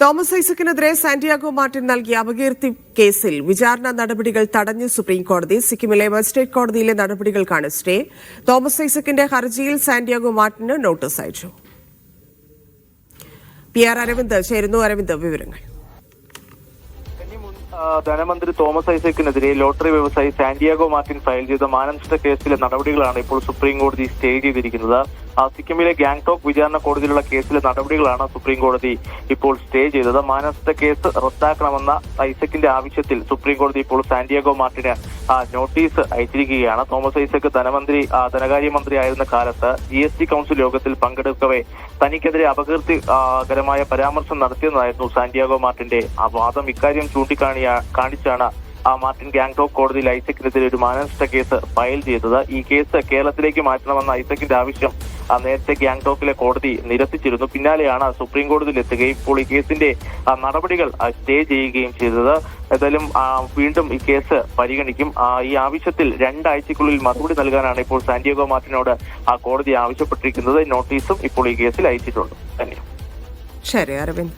Thomas ഐസക്കിനെതിരെ Santiago Martin നൽകിയ അപകീർത്തി കേസിൽ വിചാരണ നടപടികൾ തടഞ്ഞ് സുപ്രീംകോടതി. സിക്കിമിലെ മജിസ്ട്രേറ്റ് കോടതിയിലെ നടപടികൾക്കാണ് സ്റ്റേ. തോമസ് ഐസക്കിന്റെ ഹർജിയിൽ സാന്റിയാഗോ മാർട്ടിന് നോട്ടീസ് അയച്ചു. PR അരവിന്ദ് ചേരുന്നു. അരവിന്ദ്, വിവരങ്ങൾ. ധനമന്ത്രി തോമസ് ഐസക്കിനെതിരെ ലോട്ടറി വ്യവസായി സാന്റിയാഗോ മാർട്ടിൻ ഫയൽ ചെയ്ത മാനനഷ്ട കേസിലെ നടപടികളാണ് ഇപ്പോൾ സുപ്രീം കോടതി സ്റ്റേ ചെയ്തിരിക്കുന്നത്. സിക്കിമിലെ ഗാംഗ്ടോക്ക് വിചാരണ കോടതിയിലുള്ള കേസിലെ നടപടികളാണ് സുപ്രീം കോടതി ഇപ്പോൾ സ്റ്റേ ചെയ്തത്. മാനനഷ്ട കേസ് റദ്ദാക്കണമെന്ന ഐസക്കിന്റെ ആവശ്യത്തിൽ സുപ്രീം കോടതി ഇപ്പോൾ സാന്റിയാഗോ മാർട്ടിന് നോട്ടീസ് അയച്ചിരിക്കുകയാണ്. തോമസ് ഐസക് ധനകാര്യമന്ത്രി ആയിരുന്ന കാലത്ത് GST കൌൺസിൽ യോഗത്തിൽ പങ്കെടുക്കവെ തനിക്കെതിരെ അപകീർത്തികരമായ പരാമർശം നടത്തിയെന്നായിരുന്നു സാന്റിയാഗോ മാർട്ടിന്റെ വാദം. ഇക്കാര്യം കാണിച്ചാണ് മാർട്ടിൻ ഗാംഗ്ടോക്ക് കോടതിയിൽ ഐസക്കിനെതിരെ ഒരു മാനനഷ്ട കേസ് ഫയൽ ചെയ്തത്. ഈ കേസ് കേരളത്തിലേക്ക് മാറ്റണമെന്ന ഐസക്കിന്റെ ആവശ്യം നേരത്തെ ഗാംഗ്ടോക്കിലെ കോടതി നിരസിച്ചിരുന്നു. പിന്നാലെയാണ് സുപ്രീം കോടതിയിൽ എത്തുകയും ഇപ്പോൾ ഈ കേസിന്റെ നടപടികൾ സ്റ്റേ ചെയ്യുകയും ചെയ്തത്. ഏതായാലും വീണ്ടും ഈ കേസ് പരിഗണിക്കും. ഈ ആവശ്യത്തിൽ 2 ആഴ്ചയ്ക്കുള്ളിൽ മറുപടി നൽകാനാണ് ഇപ്പോൾ സാന്റിയാഗോ മാർട്ടിനോട് കോടതി ആവശ്യപ്പെട്ടിരിക്കുന്നത്. നോട്ടീസും ഇപ്പോൾ ഈ കേസിൽ അയച്ചിട്ടുണ്ട്. ശരി അരവിന്ദ്.